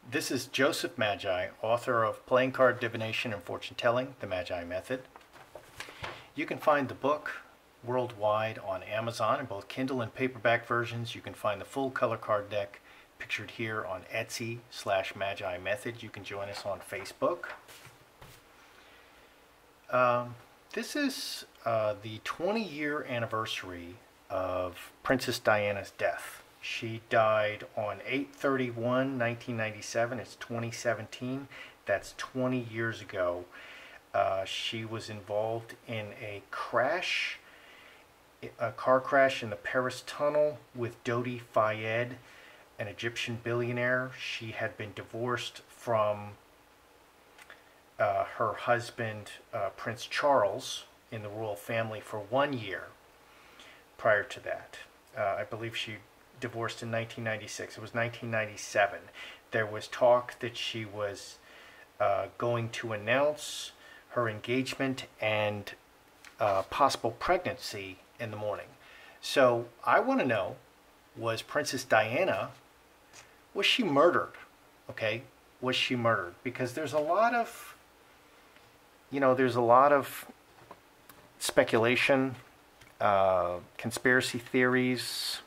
This is Joseph Magi, author of Playing Card Divination and Fortune Telling, The Magi Method. You can find the book worldwide on Amazon in both Kindle and paperback versions. You can find the full color card deck pictured here on Etsy/Magi Method. You can join us on Facebook. This is the 20-year anniversary of Princess Diana's death. She died on 8/31/1997. It's 2017. That's 20 years ago. She was involved in a car crash in the Paris Tunnel with Dodi Fayed, an Egyptian billionaire. She had been divorced from her husband, Prince Charles, in the royal family for 1 year prior to that. I believe she divorced in 1996. It was 1997. There was talk that she was going to announce her engagement and possible pregnancy in the morning. So I want to know, was Princess Diana, was she murdered? Okay, was she murdered? Because there's a lot of, there's a lot of speculation, conspiracy theories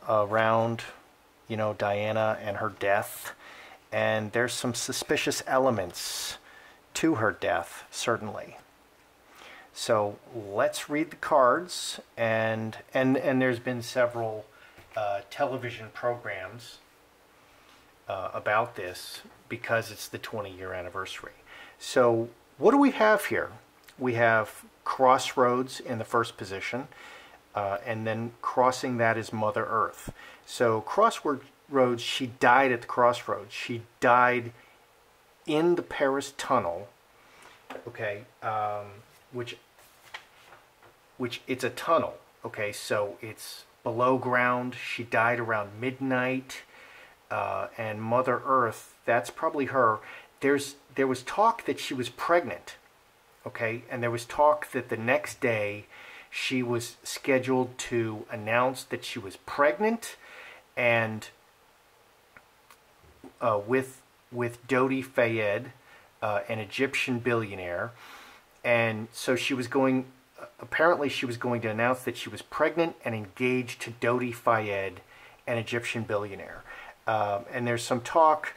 around, Diana and her death. And there's some suspicious elements to her death, certainly. So let's read the cards, and there's been several television programs about this because it's the 20-year anniversary. So what do we have here? We have Crossroads in the first position, and then crossing that is Mother Earth. So Crossroads, she died at the crossroads. She died in the Paris Tunnel, okay, which it's a tunnel, okay, so it's below ground. She died around midnight, and Mother Earth, that's probably her. There was talk that she was pregnant, okay, and there was talk that the next day she was scheduled to announce that she was pregnant, and with Dodi Fayed, an Egyptian billionaire, and so she was going. Apparently, she was going to announce that she was pregnant and engaged to Dodi Fayed, an Egyptian billionaire. And there's some talk,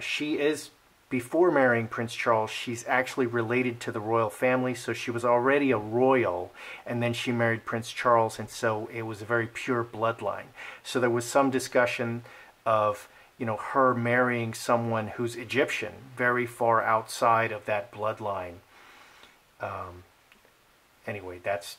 she is, before marrying Prince Charles, she's actually related to the royal family, so she was already a royal, and then she married Prince Charles, and so it was a very pure bloodline. So there was some discussion of, her marrying someone who's Egyptian, very far outside of that bloodline. Anyway, that's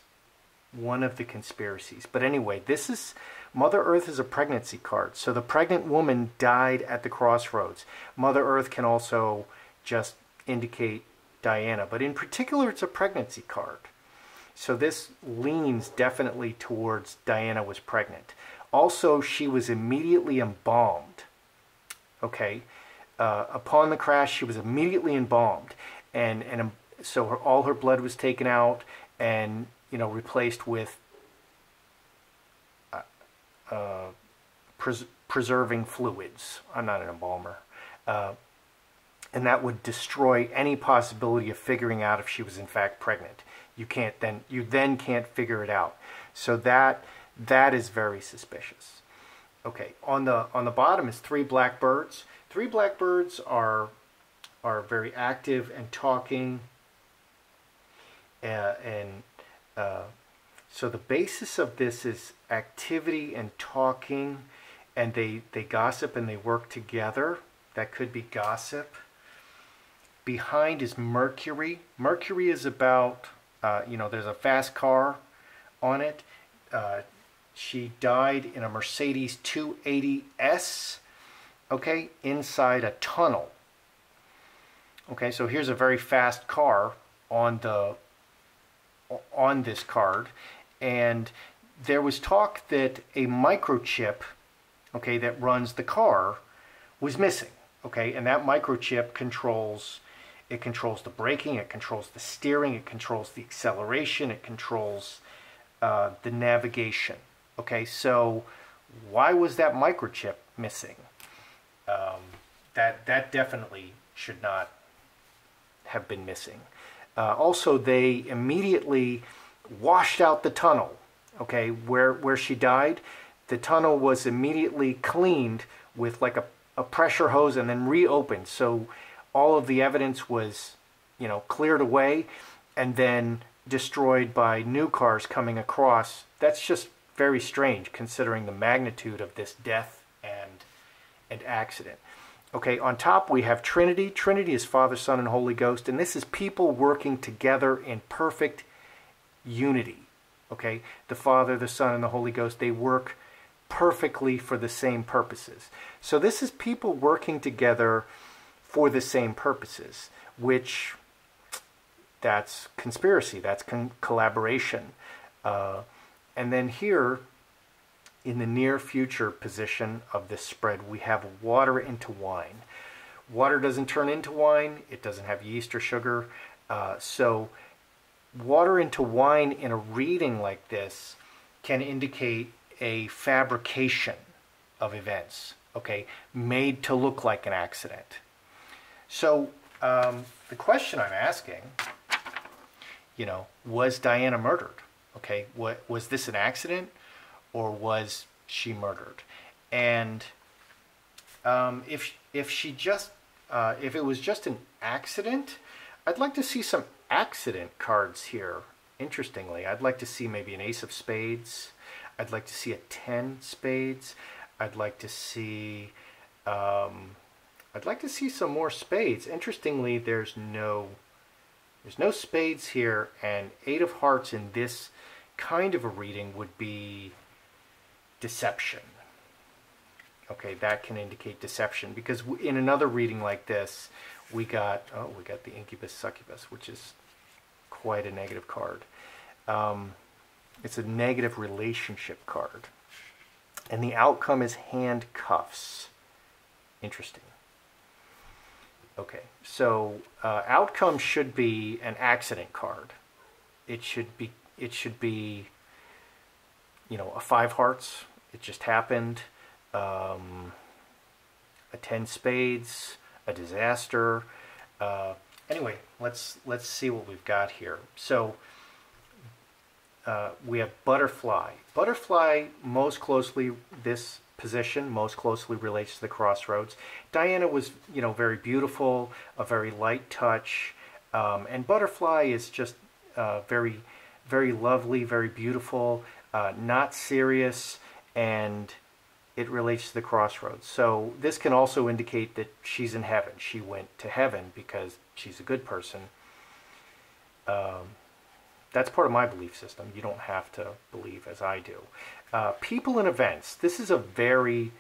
one of the conspiracies. But anyway, this is, Mother Earth is a pregnancy card. So the pregnant woman died at the crossroads. Mother Earth can also just indicate Diana, but in particular, it's a pregnancy card. So this leans definitely towards Diana was pregnant. Also, she was immediately embalmed. Okay, upon the crash, she was immediately embalmed, and so all her blood was taken out and replaced with preserving fluids. I'm not an embalmer, and that would destroy any possibility of figuring out if she was in fact pregnant. You then can't figure it out. So that is very suspicious. Okay, on the bottom is 3 blackbirds. 3 blackbirds are very active and talking, so the basis of this is activity and talking, and they gossip and they work together. That could be gossip. Behind is Mercury. Mercury is about, there's a fast car on it. She died in a Mercedes 280S, okay, inside a tunnel. Okay, so here's a very fast car on this card, and there was talk that a microchip, okay, that runs the car was missing, okay, and that microchip controls the braking, it controls the steering, it controls the acceleration, it controls the navigation. Okay, so Why was that microchip missing? That definitely should not have been missing. Also, they immediately washed out the tunnel. Okay, where she died, the tunnel was immediately cleaned with like a pressure hose and then reopened. So all of the evidence was, cleared away and then destroyed by new cars coming across. That's just very strange considering the magnitude of this death and accident. Okay, on top we have Trinity. Trinity is Father, Son, and Holy Ghost, and this is people working together in perfect unity. Okay, the Father, the Son, and the Holy Ghost, they work perfectly for the same purposes. So this is people working together for the same purposes, which that's conspiracy, that's collaboration. And then here, in the near future position of this spread, we have water into wine. Water doesn't turn into wine. It doesn't have yeast or sugar. So water into wine in a reading like this can indicate a fabrication of events, okay, made to look like an accident. So the question I'm asking, was Diana murdered? Okay, was this an accident or was she murdered? And if it was just an accident, I'd like to see some accident cards here. Interestingly, I'd like to see maybe an ace of spades. I'd like to see a 10 spades. I'd like to see some more spades. Interestingly, there's no spades here, and 8 of hearts in this kind of a reading would be deception. Okay, that can indicate deception, because in another reading like this, we got the incubus succubus, which is quite a negative card. It's a negative relationship card. And the outcome is handcuffs. Interesting. Okay, so outcome should be an accident card. It should be a 5 hearts. It just happened. A 10 spades, a disaster. Anyway, let's see what we've got here. So we have butterfly. Butterfly most closely, this position most closely relates to the crossroads. Diana was, very beautiful, a very light touch, and butterfly is just very, very lovely, very beautiful, not serious, and it relates to the crossroads. So this can also indicate that she's in heaven. She went to heaven because she's a good person. That's part of my belief system. You don't have to believe as I do. People and events. This is a very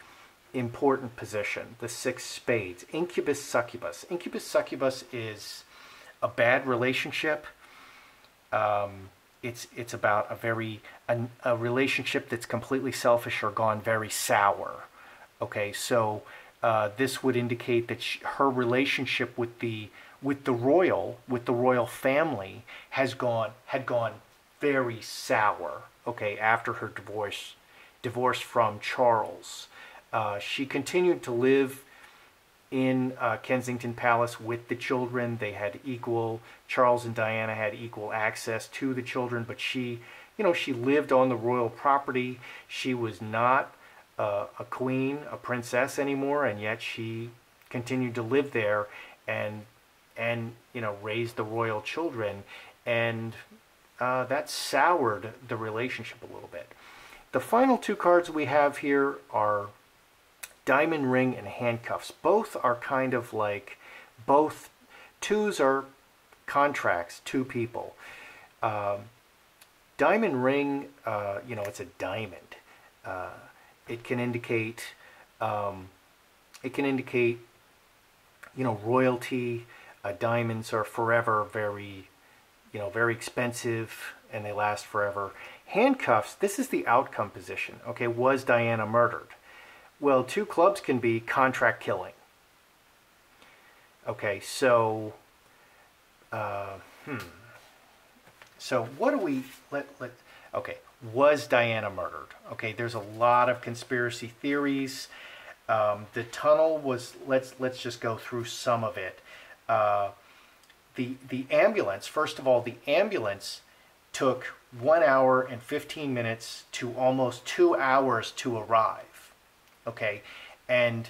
important position. The 6 spades. Incubus succubus. Incubus succubus is a bad relationship. It's about a relationship that's completely selfish or gone very sour. Okay, so this would indicate that her relationship with the royal family had gone very sour. Okay, after her divorce from Charles, she continued to live in Kensington Palace with the children. They had Charles and Diana had equal access to the children, but she lived on the royal property. She was not a queen, a princess anymore, and yet she continued to live there and raise the royal children, and that soured the relationship a little bit. The final 2 cards we have here are Diamond Ring and Handcuffs. Both are kind of like, both 2s are contracts, 2 people. Diamond Ring, it's a diamond. It can indicate royalty. Diamonds are forever very expensive, and they last forever. Handcuffs, this is the outcome position. Okay, was Diana murdered? Well, 2 clubs can be contract killing. Okay, so so what do we okay, Was Diana murdered? Okay, there's a lot of conspiracy theories. The tunnel was, let's just go through some of it. The ambulance, first of all, the ambulance took 1 hour and 15 minutes to almost 2 hours to arrive. Okay, and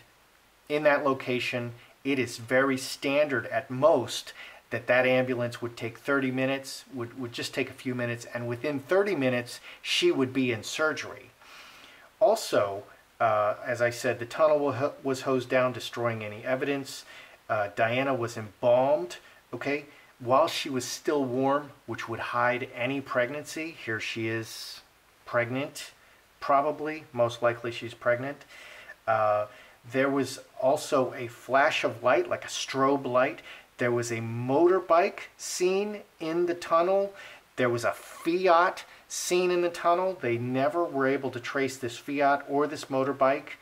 in that location, it is very standard at most that ambulance would take 30 minutes, would just take a few minutes, and within 30 minutes, she would be in surgery. Also, as I said, the tunnel was hosed down, destroying any evidence. Diana was embalmed, okay, while she was still warm, which would hide any pregnancy. Here she is pregnant, probably, most likely she's pregnant. There was also a flash of light, like a strobe light. There was a motorbike seen in the tunnel. There was a Fiat seen in the tunnel. They never were able to trace this Fiat or this motorbike.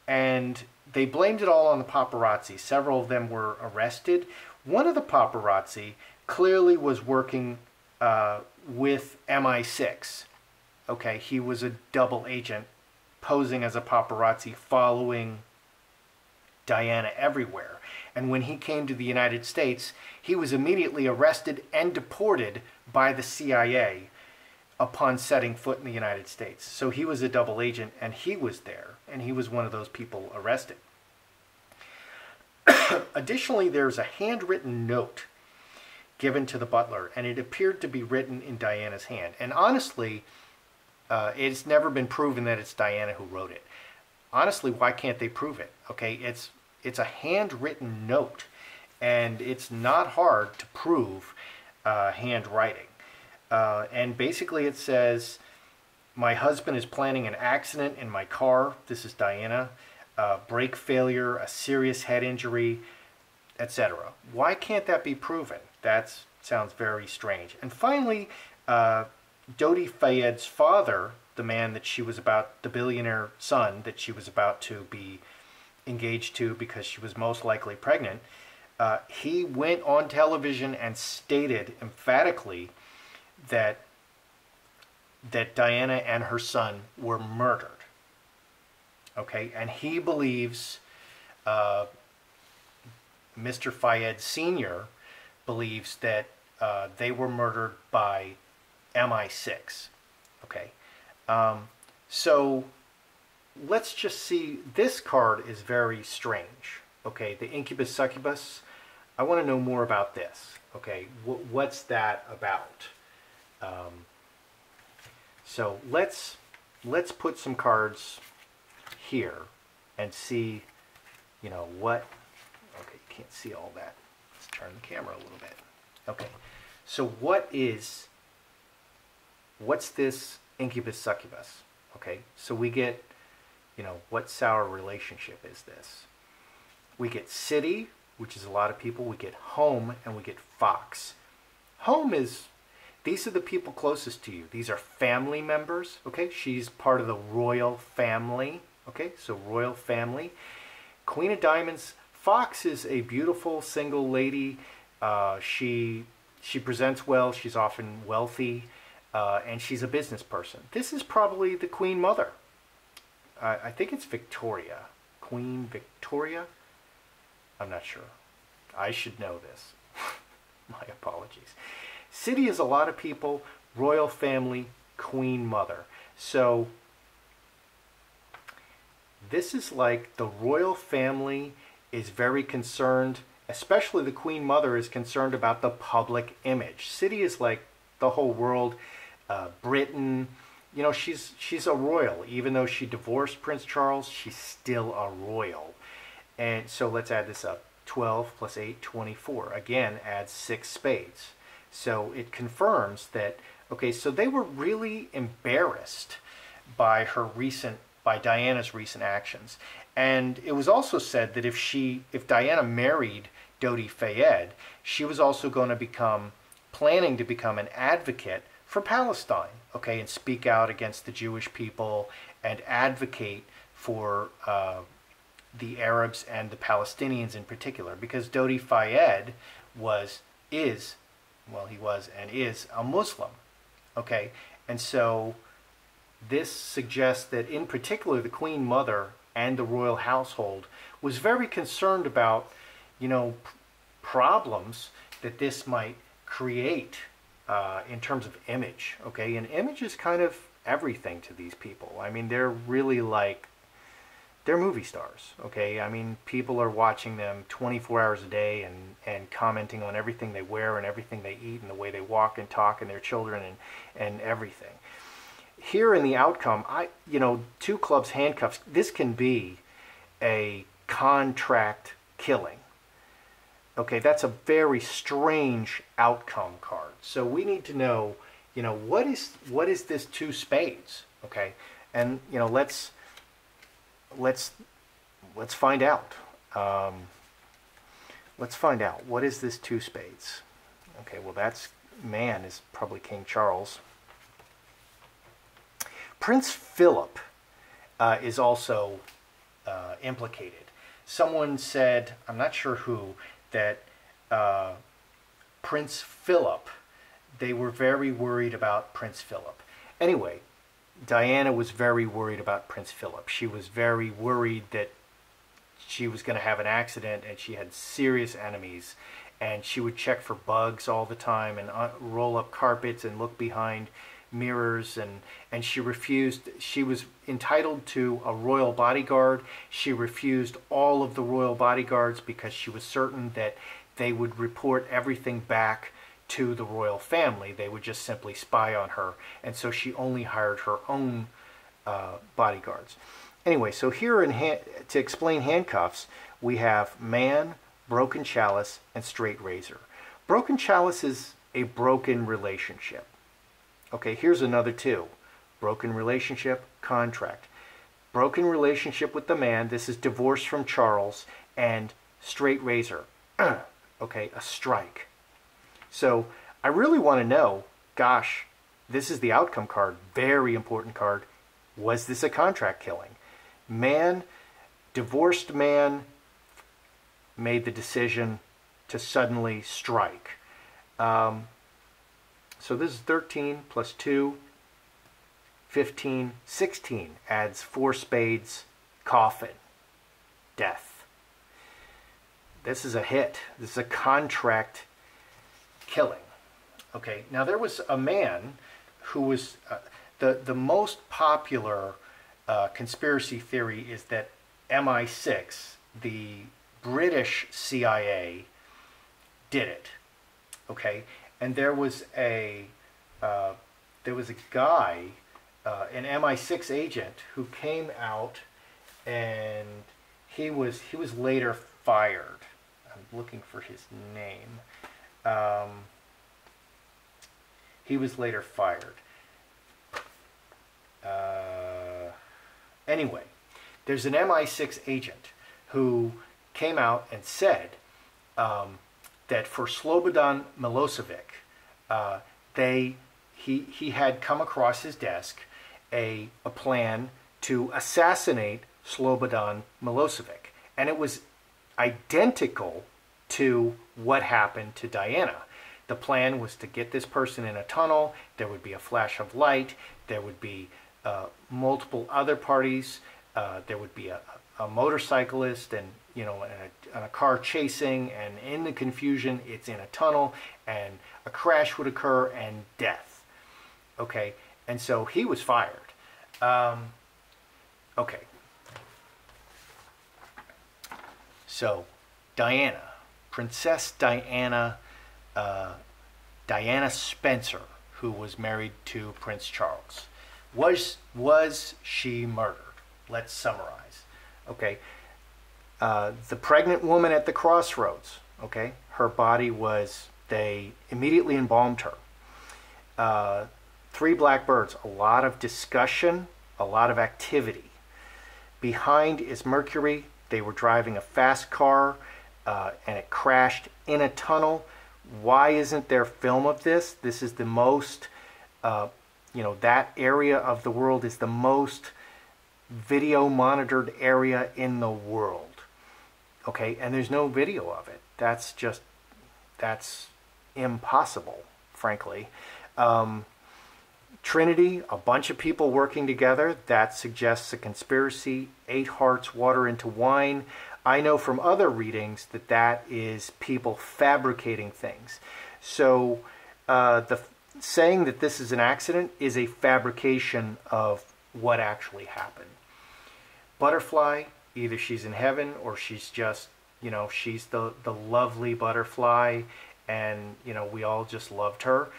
And they blamed it all on the paparazzi. Several of them were arrested. One of the paparazzi clearly was working with MI6. Okay, he was a double agent posing as a paparazzi following Diana everywhere. And when he came to the United States, he was immediately arrested and deported by the CIA upon setting foot in the United States. So he was a double agent, and he was there, and he was one of those people arrested. Additionally, there's a handwritten note given to the butler, and it appeared to be written in Diana's hand. And honestly, it's never been proven that it's Diana who wrote it. Honestly, why can't they prove it? Okay, it's a handwritten note, and it's not hard to prove handwriting. And basically it says, my husband is planning an accident in my car. This is Diana. Brake failure, a serious head injury, etc. Why can't that be proven? That sounds very strange. And finally, Dodi Fayed's father, the man that she was about, the billionaire son that she was about to be engaged to because she was most likely pregnant, he went on television and stated emphatically that Diana and her son were murdered. Okay, and he believes, Mr. Fayed Sr. believes that they were murdered by MI6. Okay, so let's just see, this card is very strange. Okay, the Incubus Succubus, I want to know more about this. Okay, what's that about? So let's put some cards here and see, you know, what, okay, you can't see all that. Let's turn the camera a little bit. Okay, so what's this Incubus Succubus? Okay, so we get, you know, what sour relationship is this? We get city, which is a lot of people. We get home, and we get fox. Home is, these are the people closest to you. These are family members, okay? She's part of the royal family, okay? So royal family. Queen of Diamonds. Fox is a beautiful single lady. She presents well. She's often wealthy, and she's a business person. This is probably the Queen Mother. I think it's Victoria. Queen Victoria? I'm not sure. I should know this. My apologies. City is a lot of people, royal family, Queen Mother. So this is like the royal family is very concerned, especially the Queen Mother is concerned about the public image. City is like the whole world, Britain. You know, she's a royal. Even though she divorced Prince Charles, she's still a royal. And so let's add this up. 12 plus 8, 24. Again, adds 6 spades. So it confirms that, okay, so they were really embarrassed by Diana's recent actions. And it was also said that if Diana married Dodi Fayed, she was also going to planning to become an advocate for Palestine, okay, and speak out against the Jewish people and advocate for the Arabs and the Palestinians in particular, because Dodi Fayed is a Muslim, okay, and so this suggests that in particular the Queen Mother and the royal household was very concerned about, you know, problems that this might create in terms of image. Okay, and image is kind of everything to these people. I mean, they're really like, they're movie stars. Okay, I mean, people are watching them 24 hours a day and commenting on everything they wear and everything they eat and the way they walk and talk and their children and everything. Here in the outcome, you know, two clubs, handcuffs, this can be a contract killing. Okay, that's a very strange outcome card. So we need to know, you know, what is this two spades? Okay, and you know, let's find out. Let's find out, what is this two spades? Okay, well, that's man is probably King Charles. Prince Philip is also implicated. Someone said, I'm not sure who, that Prince Philip, they were very worried about Prince Philip. Anyway, Diana was very worried about Prince Philip. She was very worried that she was going to have an accident, and she had serious enemies, and she would check for bugs all the time and roll up carpets and look behind mirrors, and she refused. She was entitled to a royal bodyguard. She refused all of the royal bodyguards because she was certain that they would report everything back to the royal family. They would just simply spy on her, and so she only hired her own bodyguards. Anyway, so here to explain handcuffs, we have man, broken chalice, and straight razor. Broken chalice is a broken relationship. Okay, here's another two. Broken relationship, contract. Broken relationship with the man, this is divorce from Charles, and straight razor. Okay, a strike. So I really want to know, gosh, this is the outcome card, very important card. Was this a contract killing? Man, divorced man, made the decision to suddenly strike. So this is 13 plus 2, 15, 16, adds 4 spades, coffin, death. This is a hit. This is a contract killing. Okay, now there was a man who was, the most popular conspiracy theory is that MI6, the British CIA, did it. Okay, and there was a guy, an MI6 agent, who came out, and he was later fired. I'm looking for his name. He was later fired. Anyway, there's an MI6 agent who came out and said that for Slobodan Milosevic, he had come across his desk a plan to assassinate Slobodan Milosevic, and it was identical to what happened to Diana. The plan was to get this person in a tunnel. There would be a flash of light. There would be multiple other parties. There would be a motorcyclist, and and a car chasing, and in the confusion, it's in a tunnel, and a crash would occur, and death. Okay, and so he was fired. Okay. So, Diana, Princess Diana, Diana Spencer, who was married to Prince Charles. Was she murdered? Let's summarize. Okay. The pregnant woman at the crossroads, okay, her body was, they immediately embalmed her. 3 black birds, a lot of discussion, a lot of activity. Behind is Mercury. They were driving a fast car, and it crashed in a tunnel. Why isn't there film of this? This is the most, that area of the world is the most video monitored area in the world. Okay, and there's no video of it. That's impossible, frankly. Trinity, a bunch of people working together. That suggests a conspiracy. 8 hearts, water into wine. I know from other readings that that is people fabricating things. So saying that this is an accident is a fabrication of what actually happened. Butterfly, either she's in heaven or she's just, she's the lovely butterfly, and, we all just loved her.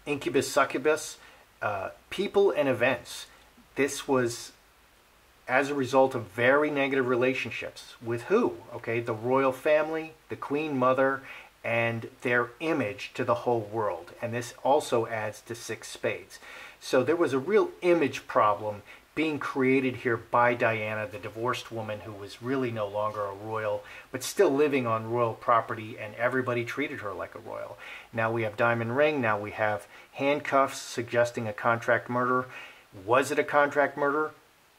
Incubus, succubus, people and events. This was as a result of very negative relationships. With who? Okay, the royal family, the queen mother, and their image to the whole world. And this also adds to 6 spades. So there was a real image problem being created here by Diana, the divorced woman who was really no longer a royal, but still living on royal property, and everybody treated her like a royal. Now we have diamond ring, now we have handcuffs suggesting a contract murder. Was it a contract murder?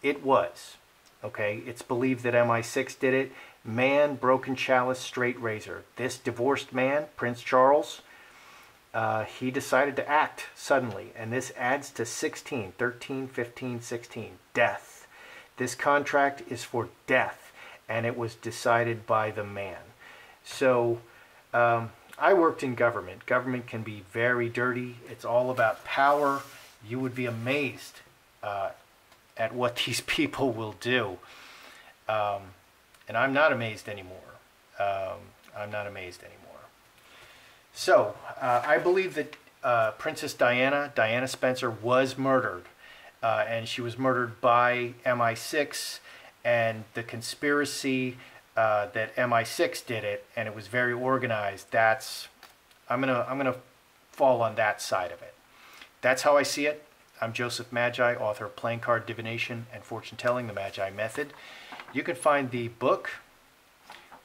It was. Okay, it's believed that MI6 did it. Man, broken chalice, straight razor. This divorced man, Prince Charles, he decided to act suddenly, and this adds to 16, 13, 15, 16, death. This contract is for death, and it was decided by the man. So I worked in government. Government can be very dirty. It's all about power. You would be amazed at what these people will do. And I'm not amazed anymore. I'm not amazed anymore. So, I believe that Princess Diana Spencer, was murdered. And she was murdered by MI6, and the conspiracy that MI6 did it, and it was very organized. I'm gonna fall on that side of it. That's how I see it. I'm Joseph Magi, author of Playing Card Divination and Fortune Telling, the Magi Method. You can find the book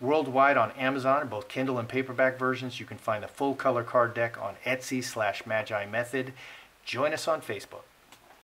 worldwide on Amazon in both Kindle and paperback versions. You can find the full color card deck on Etsy/Magi Method. Join us on Facebook.